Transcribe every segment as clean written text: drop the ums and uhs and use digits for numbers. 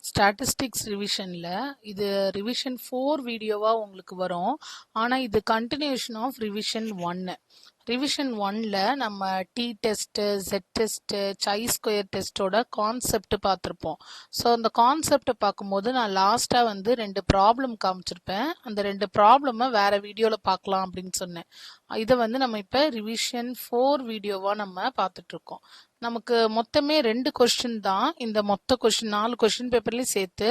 Statistics ரிவிஷனில் இது revision 4 வீடியோவாக உங்களுக்கு வரும். ஆனால் இது கண்டினியூஷன் ஆஃப் ரிவிஷன் 1. ரிவிஷன் 1ல் நம்ம D test, jet test, chi square டெஸ்ட்டோட concept பார்த்துருப்போம். ஸோ அந்த கான்செப்டை பார்க்கும்போது நான் லாஸ்ட்டாக வந்து 2 ப்ராப்ளம் காமிச்சிருப்பேன். அந்த 2 ப்ராப்ளமை வேறு வீடியோவில் பார்க்கலாம் அப்படின்னு சொன்னேன். இதை வந்து நம்ம இப்போ ரிவிஷன் 4 வீடியோவாக நம்ம பார்த்துட்ருக்கோம். நமக்கு மொத்தமே 2 கொஸ்டின் தான். இந்த மொத்த கொஸ்டின் 4 கொஸ்டின் பேப்பர்லேயும் சேர்த்து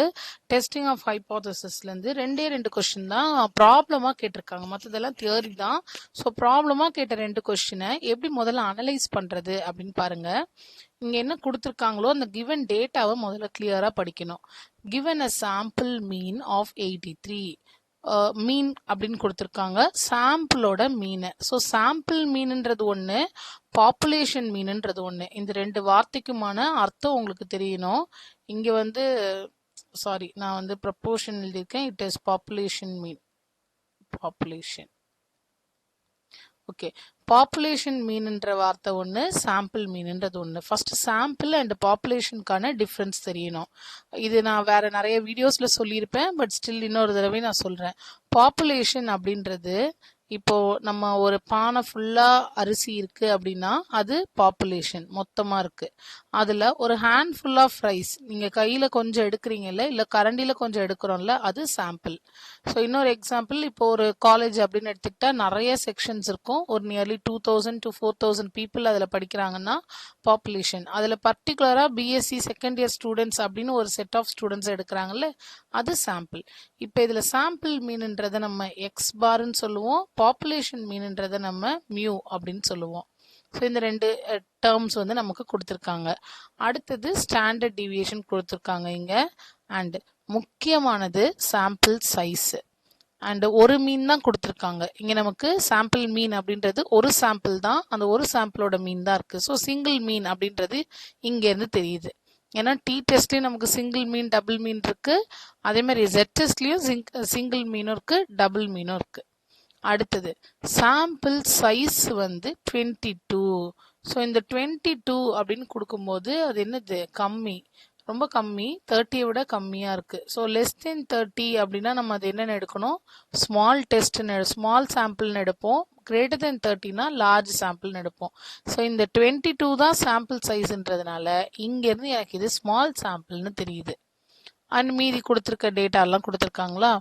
டெஸ்டிங் ஆஃப் ஹைபோதசிஸ்லேருந்து 2 கொஸ்டின் தான் ப்ராப்ளமாக கேட்டிருக்காங்க. மற்றதெல்லாம் தியரி தான். ஸோ ப்ராப்ளமாக கேட்ட 2 கொஸ்டினை எப்படி முதல்ல அனலைஸ் பண்ணுறது அப்படின்னு பாருங்க. இங்கே என்ன கொடுத்துருக்காங்களோ அந்த கிவன் டேட்டாவை முதல்ல கிளியராக படிக்கணும். Given a sample mean of 83. Mean அப்படின்னு கொடுத்துருக்காங்க, சாம்பிளோட மீன். ஸோ சாம்பிள் மீன்ன்றது ஒன்று, பாப்புலேஷன் மீன்ன்றது ஒன்று. இந்த 2 வார்த்தைக்குமான அர்த்தம் உங்களுக்கு தெரியணும். இங்கே வந்து சாரி, நான் வந்து ப்ரப்போர்ஷன் எழுதியிருக்கேன். It is population mean. Population. Okay, population மீன்ன்ற வார்த்தை ஒன்று, சாம்பிள் மீன்ன்றது ஒன்று. ஃபர்ஸ்ட் சாம்பிள் அண்ட் பாப்புலேஷனுக்கான டிஃப்ரென்ஸ் தெரியணும். இது நான் வேற நிறைய வீடியோஸில் சொல்லியிருப்பேன், பட் ஸ்டில் இன்னொரு தடவை நான் சொல்கிறேன். பாப்புலேஷன் அப்படின்றது இப்போ நம்ம ஒரு பானை ஃபுல்லா அரிசி இருக்கு அப்படின்னா அது பாப்புலேஷன் மொத்தமா இருக்கு. அதுல ஒரு ஹேண்ட் ஃபுல் ஆஃப் ரைஸ் நீங்க கையில கொஞ்சம் எடுக்கிறீங்கல்ல, இல்ல கரண்டில கொஞ்சம் எடுக்கிறோம்ல, அது சாம்பிள். ஸோ இன்னொரு எக்ஸாம்பிள், இப்போ ஒரு காலேஜ் அப்படின்னு எடுத்துக்கிட்டா நிறைய செக்ஷன்ஸ் இருக்கும். ஒரு நியர்லி 2000 to 4000 பீப்புள் அதில் படிக்கிறாங்கன்னா பாப்புலேஷன். அதில் பர்டிகுலராக பிஎஸ்சி செகண்ட் இயர் ஸ்டூடெண்ட்ஸ் அப்படின்னு ஒரு செட் ஆஃப் ஸ்டூடெண்ட்ஸ் எடுக்கிறாங்கல்ல, அது சாம்பிள். இப்போ இதில் சாம்பிள் மீன்ன்றதை நம்ம எக்ஸ் பார்ன்னு சொல்லுவோம், பாப்புலேஷன் மீன்ன்றதை நம்ம மியூ அப்படின்னு சொல்லுவோம். ஸோ இந்த 2 டேர்ம்ஸ் வந்து நமக்கு கொடுத்துருக்காங்க. அடுத்தது ஸ்டாண்டர்ட் டிவியேஷன் கொடுத்துருக்காங்க இங்க. அண்ட் முக்கியமானது சாம்பிள் சைஸ். அண்ட் ஒரு மீன் தான் கொடுத்துருக்காங்க இங்க. நமக்கு சாம்பிள் மீன் அப்படின்றது ஒரு சாம்பிள் தான், அந்த ஒரு சாம்பிளோட மீன் தான் இருக்கு. ஸோ சிங்கிள் மீன் அப்படின்றது இங்க இருந்து தெரியுது. ஏன்னா டி டெஸ்ட்லயும் நமக்கு சிங்கிள் மீன், டபுள் மீன் இருக்கு. அதே மாதிரி ஜெட் டெஸ்ட்லயும் சிங்கிள் மீனும் இருக்கு, டபுள் மீனும் இருக்கு. அடுத்தது சாம்பிள் சைஸ் வந்து 22. ஸோ இந்த 22 அப்படின்னு கொடுக்கும்போது அது என்னது, கம்மி, ரொம்ப கம்மி, 30 விட கம்மியாக இருக்குது. ஸோ லெஸ் தென் 30 அப்படின்னா நம்ம அது என்னென்னு எடுக்கணும், ஸ்மால் டெஸ்ட்னு ஸ்மால் சாம்பிள்னு எடுப்போம். கிரேட்டர் தென் 30னா லார்ஜ் சாம்பிள்னு எடுப்போம். ஸோ இந்த 22 தான் சாம்பிள் சைஸ்ன்றதுனால இங்கேருந்து எனக்கு இது ஸ்மால் சாம்பிள்னு தெரியுது. அண்ட் மீதி கொடுத்துருக்க டேட்டாலாம் கொடுத்துருக்காங்களா.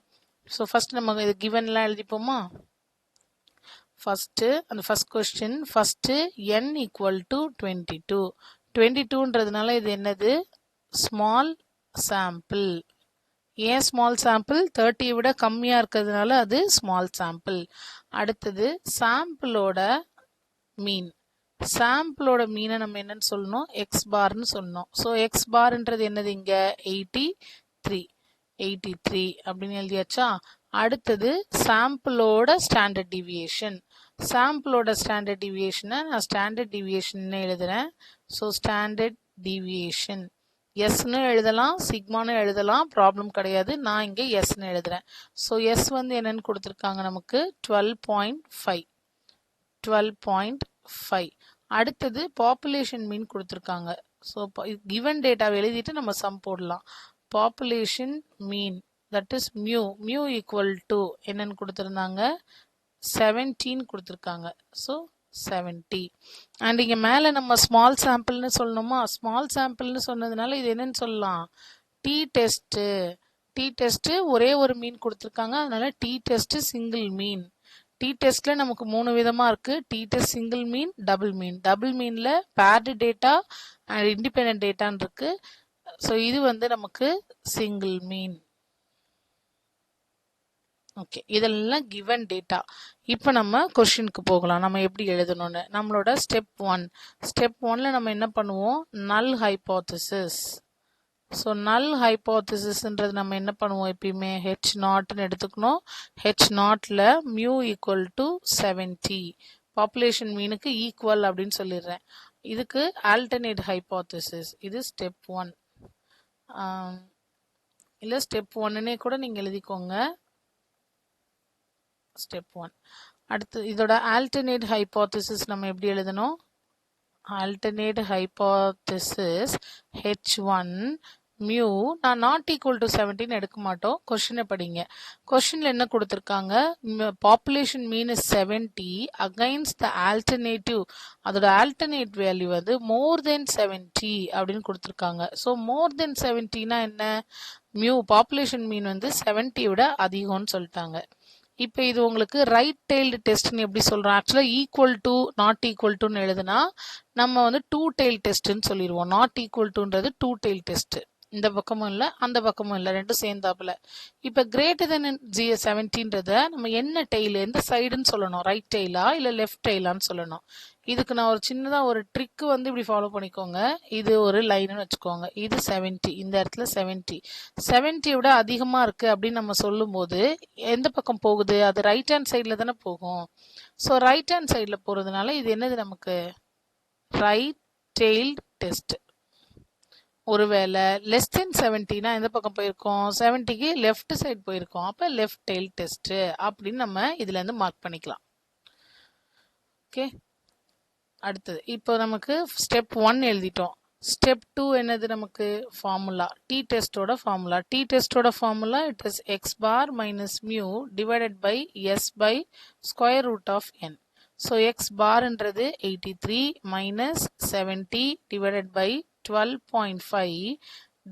ஸோ ஃபர்ஸ்ட் நம்ம இது கிவன்லாம் எழுதிப்போமா. ஃபர்ஸ்ட்டு அந்த first question, first n equal to 22. 22ன்றதுனால இது என்னது, ஸ்மால் சாம்பிள். ஏன் ஸ்மால் சாம்பிள், 30 விட கம்மியாக இருக்கிறதுனால அது ஸ்மால் சாம்பிள். அடுத்தது சாம்பிளோட மீன். சாம்பிளோட மீனை நம்ம என்னன்னு சொல்லணும், எக்ஸ் பார்னு சொல்லணும். ஸோ எக்ஸ் பார்ன்றது என்னது, இங்கே 83 அப்படின்னு எழுதியாச்சா. அடுத்தது சாம்பிளோட ஸ்டாண்டர்ட் டிவியேஷன். சாம்பிளோட ஸ்டாண்டர்ட் டிவியேஷனை நான் ஸ்டாண்டர்ட் டிவியேஷன் எழுதுறேன். ஸோ ஸ்டாண்டர்ட் டிவியேஷன் எஸ்ன்னு எழுதலாம், சிக்மான்னு எழுதலாம், ப்ராப்ளம் கிடையாது. நான் இங்கே எஸ்ன்னு எழுதுறேன். ஸோ எஸ் வந்து என்னன்னு கொடுத்துருக்காங்க நமக்கு 12.5. 12.5. அடுத்தது பாப்புலேஷன் மீன் கொடுத்துருக்காங்க. ஸோ கிவன் டேட்டாவை எழுதிட்டு நம்ம சம் போடலாம். Population mean that is mu. Mu equal to என்னன்னு கொடுத்துருந்தாங்க, 17 கொடுத்துருக்காங்க. ஸோ 70. அண்ட் இங்கே மேலே நம்ம ஸ்மால் சாம்பிள்னு சொல்லணுமா, ஸ்மால் சாம்பிள்னு சொன்னதுனால இது என்னன்னு சொல்லலாம், டி டெஸ்ட்டு. டி டெஸ்ட்டு ஒரே ஒரு மீன் கொடுத்துருக்காங்க, அதனால டி டெஸ்ட்டு சிங்கிள் மீன். டி டெஸ்ட்ல நமக்கு 3 விதமா இருக்கு. டி டெஸ்ட் சிங்கிள் மீன், டபுள் மீன். டபுள் மீன்ல பேர்டு டேட்டா அண்ட் இண்டிபெண்டன்ட் டேட்டான்னு இருக்கு. ஸோ இது வந்து நமக்கு சிங்கிள் மீன். ஓகே, இதெல்லாம் கிவன் டேட்டா. இப்போ நம்ம கொஸ்டினுக்கு போகலாம், நம்ம எப்படி எழுதணும்னு. நம்மளோட ஸ்டெப் 1. ஸ்டெப் 1ல நம்ம என்ன பண்ணுவோம், நல் ஹைபோதசிஸ். ஸோ நல் ஹைபோதசிஸ்ன்றது நம்ம என்ன பண்ணுவோம், எப்பயுமே ஹெச் நாட்னு எடுத்துக்கணும். ஹெச் நாட்ல மியூ ஈக்குவல் டு 70. பாப்புலேஷன் மீனுக்கு ஈக்குவல் அப்படின்னு சொல்லிடுறேன். இதுக்கு ஆல்டர்னேட் ஹைபோதசிஸ். இது ஸ்டெப் 1. இல்லை ஸ்டெப் 1னே கூட நீங்கள் எழுதிக்கோங்க, ஸ்டெப் 1. அடுத்து இதோட ஆல்டர்னேட் ஹைபோதசிஸ் நம்ம எப்படி எழுதணும், alternate hypothesis H1 mu நான் நாட் ஈக்குவல் டு 17 எடுக்க மாட்டோம். கொஸ்டினை படிங்க. கொஸ்டின்ல என்ன கொடுத்துருக்காங்க? Population mean is 70 against the alternative, அதோட ஆல்டர்னேட் வேல்யூ வந்து மோர் தென் 70 அப்படின்னு கொடுத்துருக்காங்க. ஸோ மோர் தென் 70னா என்ன? மியூ பாப்புலேஷன் மீன் வந்து 70 விட அதிகம்னு சொல்லிட்டாங்க. இப்போ இது உங்களுக்கு ரைட் டெய்ல்டு டெஸ்ட்னு எப்படி சொல்கிறோம்? ஆக்சுவலாக ஈக்குவல் டு நாட் ஈக்குவல் டுன்னு எழுதுனா நம்ம வந்து டூ டெய்ல் டெஸ்ட்டுன்னு சொல்லிடுவோம். நாட் ஈக்குவல் டுன்றது டூ டெய்ல் டெஸ்ட்டு. இந்த பக்கமும் இல்லை அந்த பக்கமும் இல்லை, ரெண்டும் சேர்ந்தாப்புல. இப்போ கிரேட்டர் தென் 70ன்றத நம்ம என்ன டெய்ல், எந்த சைடுன்னு சொல்லணும்? ரைட் டெய்லா இல்லை லெஃப்ட் டெய்லான்னு சொல்லணும். இதுக்கு நான் ஒரு சின்னதாக ஒரு ட்ரிக்கு வந்து இப்படி ஃபாலோ பண்ணிக்கோங்க. இது ஒரு லைனுன்னு வச்சுக்கோங்க. இது 70, இந்த இடத்துல 70 விட அதிகமாக இருக்குது அப்படின்னு நம்ம சொல்லும்போது எந்த பக்கம் போகுது? அது ரைட் ஹேண்ட் சைடில் தானே போகும். ஸோ ரைட் ஹேண்ட் சைடில் போகிறதுனால இது என்னது நமக்கு? Right tailed test. ஒருவேளை லெஸ் தென் 70னா எந்த பக்கம் போயிருக்கோம்? 70க்கு லெஃப்ட் சைடு போயிருக்கோம். அப்போ லெஃப்ட் டெய்ல் டெஸ்ட் அப்படின்னு நம்ம இதுல இருந்து மார்க் பண்ணிக்கலாம். ஓகே, அடுத்தது இப்போ நமக்கு ஸ்டெப் 1 எழுதிட்டோம். ஸ்டெப் 2 என்னது? நமக்கு ஃபார்முலா, டி டெஸ்டோட ஃபார்முலா. டி டெஸ்டோட formula it is X bar minus mu divided by S by square root of N. So X பார்ன்றது 83 minus 70 divided by 12.5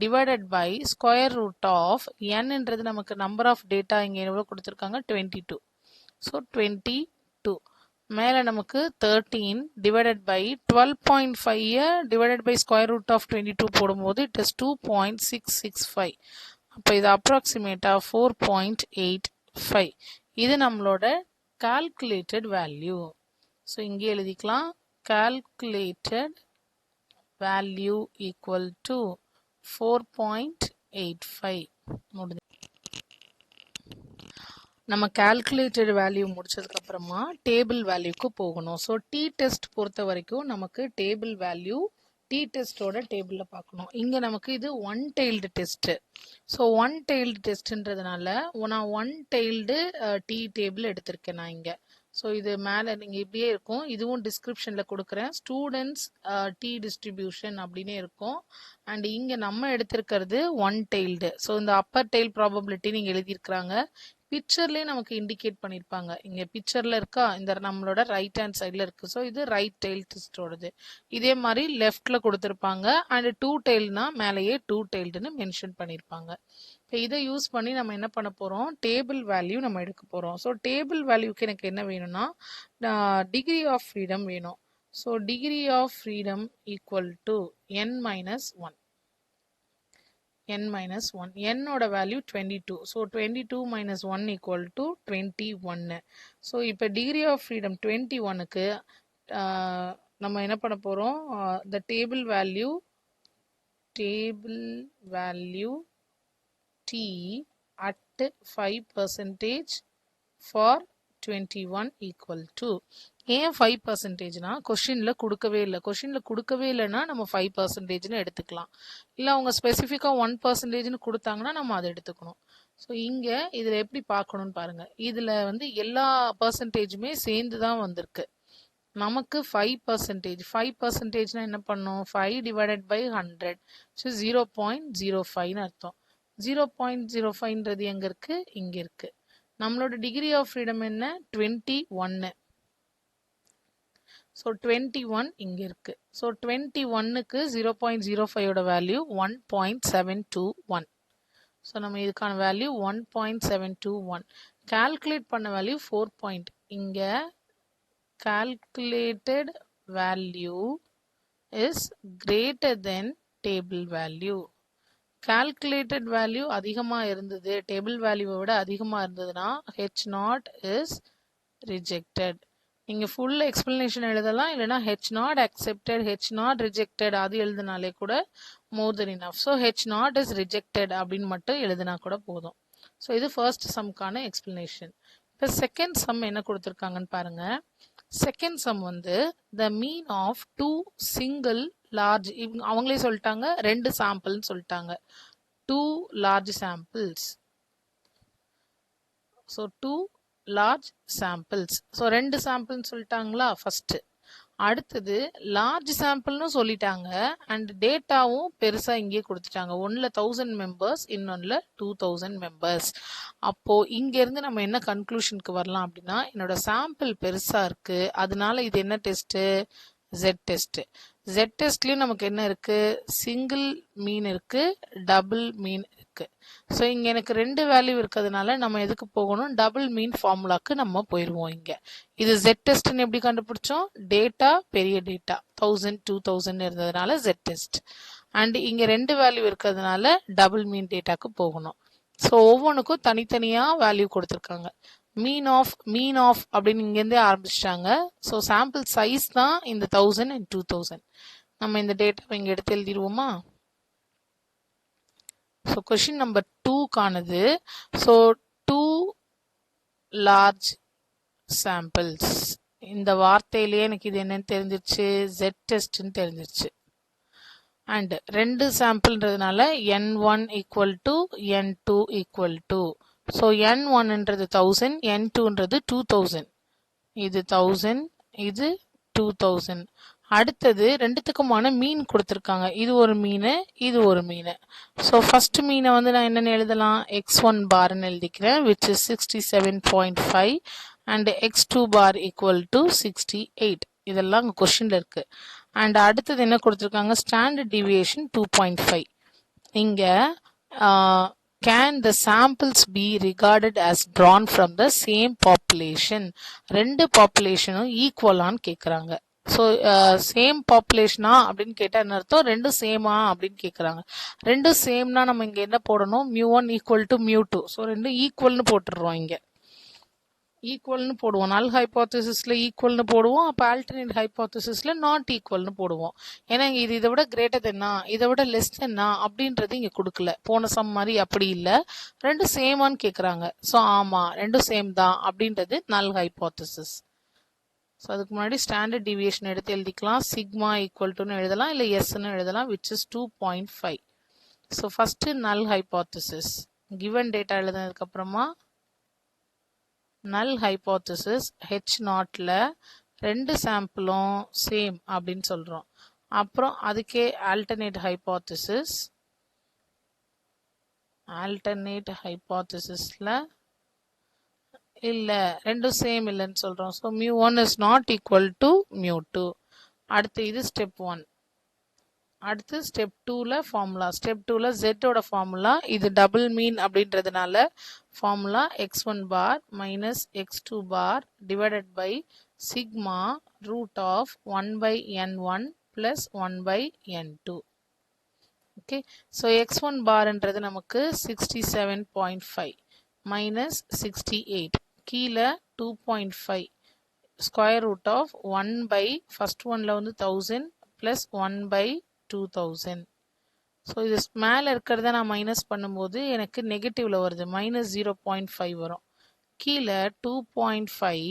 divided by square root of n என்றது நமக்கு number of data இங்க எவ்வளவு கொடுத்திருக்காங்க? 22. so 22 மேல நமக்கு 13 divided by 12.5 divided by square root of 22 போடும்போது it is 2.665. அப்ப இது approximate 4.85. இது நம்மளோட calculated value. so இங்கே எழுதிக்கலாம் calculated value equal to 4.85. முடிஞ்சு. நம்ம calculated value முடிச்சதுக்கு அப்புறமா டேபிள் வேல்யூக்கு போகணும். ஸோ டி டெஸ்ட் பொறுத்த வரைக்கும் நமக்கு டேபிள் வேல்யூ டி டெஸ்டோட டேபிளில் பார்க்கணும். இங்கே நமக்கு இது one tailed test. So one tailed டெஸ்ட்டுன்றதுனால நான் ஒன் டெய்ல்டு டி டேபிள் எடுத்திருக்கேன் நான் இங்கே. ஸோ இது மேலே நீங்கள் இப்படியே இருக்கும். இதுவும் டிஸ்கிரிப்ஷனில் கொடுக்குறேன். ஸ்டூடெண்ட்ஸ் டி டிஸ்ட்ரிபியூஷன் அப்படின்னே இருக்கும். அண்ட் இங்கே நம்ம எடுத்திருக்கிறது ஒன் டெய்ல்டு. ஸோ இந்த அப்பர் டெய்ல் ப்ராபபிலிட்டி நீங்கள் எழுதியிருக்கிறாங்க. பிக்சர்லேயே நமக்கு இண்டிகேட் பண்ணியிருப்பாங்க. இங்கே பிக்சரில் இருக்கா? இந்த நம்மளோட ரைட் ஹேண்ட் சைடில் இருக்குது. ஸோ இது ரைட் டெய்ல் டெஸ்டோடது. இதே மாதிரி லெஃப்டில் கொடுத்துருப்பாங்க. அண்ட் டூ டெய்ல்னா மேலேயே டூ டெய்ல்டுன்னு மென்ஷன் பண்ணியிருப்பாங்க. இப்போ இதை யூஸ் பண்ணி நம்ம என்ன பண்ண போகிறோம்? டேபிள் வேல்யூ நம்ம எடுக்க போகிறோம். ஸோ டேபிள் வேல்யூக்கு எனக்கு என்ன வேணும்னா டிகிரி ஆஃப் ஃப்ரீடம் வேணும். So degree of freedom equal to n minus 1. n minus 1. n ஓட value 22. So 22 minus 1 equal to 21. So இப்போ டிகிரி ஆஃப் ஃப்ரீடம் 21க்கு நம்ம என்ன பண்ண போகிறோம்? the table value t at 5% for 21 equal to. ஏன் 5%னா கொஷினில் கொடுக்கவே இல்லை. கொஷினில் கொடுக்கவே இல்லைன்னா நம்ம 5%ன்னு எடுத்துக்கலாம். இல்லை அவங்க ஸ்பெசிஃபிக்காக 1%ன்னு கொடுத்தாங்கன்னா நம்ம அதை எடுத்துக்கணும். ஸோ இங்கே இதில் எப்படி பார்க்கணும்னு பாருங்கள். இதில் வந்து எல்லா பர்சன்டேஜுமே சேர்ந்து தான் வந்திருக்கு. நமக்கு 5%. 5%னா என்ன பண்ணும்? 5 டிவைடட் பை 100. ஸோ 0.05ன்னு அர்த்தம். 0.05ன்றது எங்கே இருக்குது? இங்கே இருக்குது. நம்மளோட டிகிரி ஆஃப் ஃப்ரீடம் என்ன? 21. ஸோ 21 இங்கே இருக்குது. ஸோ 21க்கு 0.05ஓட வேல்யூ 1.721. ஸோ நம்ம இதுக்கான வேல்யூ 1.721. கால்குலேட் பண்ண வேல்யூ 4. இங்கே calculated value is greater than table value. calculated value அதிகமாக இருந்தது, டேபிள் வேல்யூவை விட அதிகமாக இருந்ததுன்னா H0 is rejected. நீங்கள் ஃபுல் எக்ஸ்பிளனேஷன் எழுதலாம், இல்லைனா H0 accepted, H0 rejected அது எழுதினாலே கூட more than enough. So H0 is rejected அப்படின்னு மட்டும் எழுதினா கூட போதும். ஸோ இது ஃபர்ஸ்ட் சம்க்கான எக்ஸ்பிளனேஷன். இப்போ செகண்ட் சம் என்ன கொடுத்துருக்காங்கன்னு பாருங்க. செகண்ட் சம் வந்து the mean of two single large, அவங்களே சொல்லிட்டாங்க 2 சாம்பிள்னு சொல்லிட்டாங்க. 2 large samples. So 2 large samples. So 2 சாம்பிள்னு சொல்லிட்டாங்களா ஃபர்ஸ்ட். அடுத்தது லார்ஜ் சாம்பிள்னு சொல்லிட்டாங்க அண்ட் டேட்டாவும் பெருசா இங்கே கொடுத்துட்டாங்க. ஒன்னுல 1000 மெம்பர்ஸ், இன்னொன்னுல 2000 மெம்பர்ஸ். அப்போ இங்க இருந்து நம்ம என்ன கன்க்ளூஷனுக்கு வரலாம் அப்படின்னா, என்னோட சாம்பிள் பெருசா இருக்கு, அதனால இது என்ன டெஸ்ட்? Z test. Z டெஸ்ட்லயும் நமக்கு என்ன இருக்கு? சிங்கிள் மீன் இருக்கு, டபுள் மீன் இருக்கு. ஸோ இங்க எனக்கு 2 வேல்யூ இருக்கிறதுனால நம்ம எதுக்கு போகணும்? டபுள் மீன் ஃபார்முலாக்கு நம்ம போயிடுவோம். இங்க இது Z டெஸ்ட்னு எப்படி கண்டுபிடிச்சோம்? டேட்டா பெரிய டேட்டா 1000 2000 இருந்ததுனால Z டெஸ்ட். அண்ட் இங்க 2 வேல்யூ இருக்கிறதுனால டபுள் மீன் டேட்டாக்கு போகணும். ஸோ ஒவ்வொன்றுக்கும் தனித்தனியா வேல்யூ கொடுத்துருக்காங்க. மீன் ஆஃப் அப்படின்னு இங்கேருந்தே ஆரம்பிச்சிட்டாங்க. ஸோ சாம்பிள் சைஸ் தான் இந்த 1000 and 2000. நம்ம இந்த டேட்டாவை இங்கே எடுத்து எழுதிடுவோமா? ஸோ கொஷின் நம்பர் 2கானது. So 2 large samples. இந்த வார்த்தையிலேயே எனக்கு இது என்னன்னு தெரிஞ்சிருச்சு? Z டெஸ்ட்னு தெரிஞ்சிருச்சு. அண்ட் 2 சாம்பிள்ன்றதுனால N1 equal to N2 equal to. So N1ன்றது 1000, N2ன்றது 2000. இது 1000, இது 2000. அடுத்தது ரெண்டுத்துக்குமான மீன் கொடுத்துருக்காங்க. இது ஒரு மீன், இது ஒரு மீன். ஸோ ஃபர்ஸ்ட் மீனை வந்து நான் என்னென்னு எழுதலாம்? x1 பார்னு எழுதிக்கிறேன், which is 67.5 and x2 bar equal to 68. இதெல்லாம் அங்கே கொஸ்டின்ல இருக்கு. அண்ட் அடுத்தது என்ன கொடுத்துருக்காங்க? Standard deviation 2.5. இங்க can the samples be regarded as drawn from the same population? ரெண்டு பாப்புலேஷனும் ஈக்குவலான்னு கேட்குறாங்க. ஸோ சேம் பாப்புலேஷனா அப்படின்னு கேட்டால் என்ன அர்த்தம்? ரெண்டும் சேமா அப்படின்னு கேட்குறாங்க. ரெண்டும் சேம்னா நம்ம இங்கே என்ன போடணும்? μ1 ஈக்குவல் டு μ2. ஸோ ரெண்டும் ஈக்குவல்னு போட்டுடுறோம். இங்கே ஈக்குவல்னு போடுவோம். நல் ஹைப்போதசிஸ்ல ஈக்குவல்னு போடுவோம். அப்போ ஆல்டர்னேட் ஹைப்போதசிஸ்ல நாட் ஈக்குவல்னு போடுவோம். ஏன்னா இது இதை விட கிரேட்டர் தென்னா, இதை விட லெஸ் தென்னா அப்படின்றது இங்க கொடுக்கல. போன சம் மாதிரி அப்படி இல்லை, ரெண்டும் சேமான்னு கேட்குறாங்க. ஸோ ஆமா ரெண்டும் சேம் தான் அப்படின்றது நல் ஹைப்போதசிஸ். ஸோ அதுக்கு முன்னாடி ஸ்டாண்டர்ட் டிவியேஷன் எடுத்து எழுதிக்கலாம். சிக்மா ஈக்குவல் டுன்னு எழுதலாம், இல்லை எஸ்ன்னு எழுதலாம், விச் இஸ் 2.5. ஸோ ஃபர்ஸ்ட் நல் ஹைப்போதசிஸ் கிவன் டேட்டா எழுதுனதுக்கு அப்புறமா நல் ஹைப்போதசிஸ் H0ல ரெண்டு சாம்பிளும் சேம் அப்படின்னு சொல்றோம். அப்புறம் அதுக்கே ஆல்டர்னேட் ஹைப்போதசிஸ்ல இல்ல ரெண்டும் சேம் இல்லைன்னு சொல்றோம். So μ1 is not equal to μ2. அடுத்து இது ஸ்டெப் 1. அடுத்து ஸ்டெப் 2ல ஃபார்முலா. ஸ்டெப் 2ல Z-ஓட ஃபார்முலா. இது டபுள் மீன் அப்படின்றதுனால formula x1 bar minus x2 bar divided by sigma root of 1/n1 plus 1/n2. Okay, so x1 பார்ன்றது நமக்கு 67.5 மைனஸ் 68, கீழே 2.5 square root of 1 by first ஒன்ல வந்து 1000 பிளஸ் 1/2000. ஸோ இது மேலே இருக்கிறத நான் மைனஸ் பண்ணும்போது எனக்கு நெகட்டிவ்ல வருது, மைனஸ் 0.5 வரும். கீழே 2.5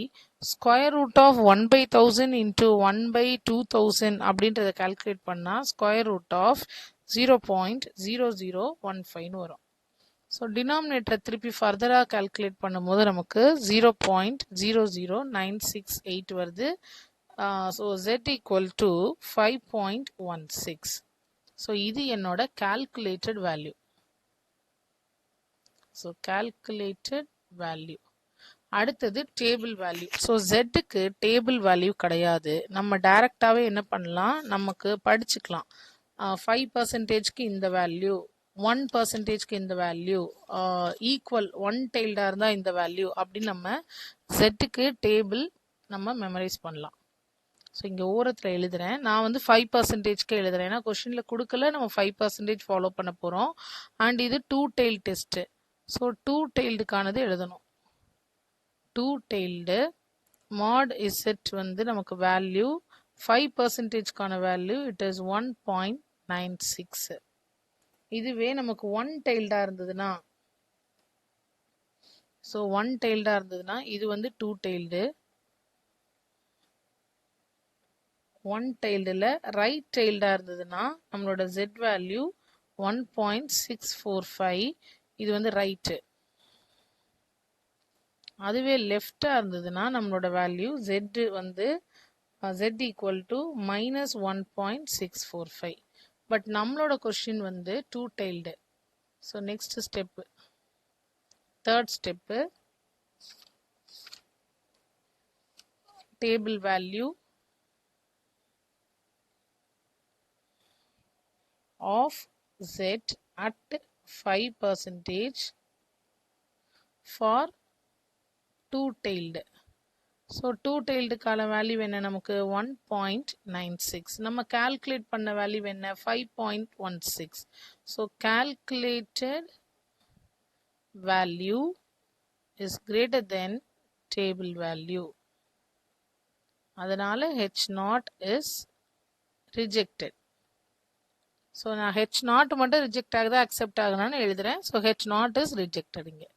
ஸ்கொயர் ரூட் ஆஃப் 1/1000 இன்ட்டு 1/2000 அப்படின்றத கால்குலேட் பண்ணால் ஸ்கொயர் ரூட் ஆஃப் 0.0015 வரும். ஸோ டினாமினேட்டரை திருப்பி ஃபர்தராக கால்குலேட் பண்ணும்போது நமக்கு 0.00968 வருது. So Z equal to 5.16. So இது என்னோட calculated value. So calculated value. அடுத்தது டேபிள் வேல்யூ. ஸோ ஜெட்டுக்கு டேபிள் வேல்யூ கிடையாது. நம்ம டைரக்டாகவே என்ன பண்ணலாம், நமக்கு படிச்சுக்கலாம். 5%க்கு இந்த வேல்யூ, 1%க்கு இந்த வேல்யூ, ஈக்குவல் 1 டெய்ல்டாக இருந்தால் இந்த வேல்யூ அப்படின்னு நம்ம ஜெட்டுக்கு டேபிள் நம்ம மெமரைஸ் பண்ணலாம். ஸோ இங்கே ஓரத்தில் எழுதுறேன். நான் வந்து 5%க்கு எழுதுறேன். ஏன்னா கொஸ்டினில் கொடுக்கல, நம்ம 5% ஃபாலோ பண்ண போகிறோம். அண்ட் இது 2 டெய்ல் டெஸ்ட்டு. ஸோ 2 டெய்ல்டுக்கானது எழுதணும். 2 டெய்ல்டு மாட் இசட் வந்து நமக்கு வேல்யூ 5%க்கான வேல்யூ இட் இஸ் 1.96. இதுவே நமக்கு 1 டெய்ல்டாக இருந்ததுன்னா, ஸோ 1 டெய்ல்டாக இருந்ததுன்னா இது வந்து 2 டெய்ல்டு. 1 டெய்ல்டில் ரைட் டெய்ல்டாக இருந்ததுன்னா நம்மளோட Z வேல்யூ 1.645. இது வந்து ரைட்டு. அதுவே லெஃப்டாக இருந்ததுன்னா நம்மளோட வேல்யூ Z வந்து Z equal to minus 1.645. But நம்மளோட கொஸ்டின் வந்து two tailed. So next step, third step, table value of Z at 5% for two tailed. So two டெய்ல்டுக்கான வேல்யூ என்ன நமக்கு 1.96. நம்ம கால்குலேட் பண்ண வேல்யூ என்ன 5.16. So calculated value is greater then table value. அதனால H0 is rejected. So நான் H0 மட்டும் reject ஆகுதா அக்செப்ட் ஆகுதான்னு எழுதுறேன். ஸோ H0 இஸ் ரிஜெக்டட் இங்கே.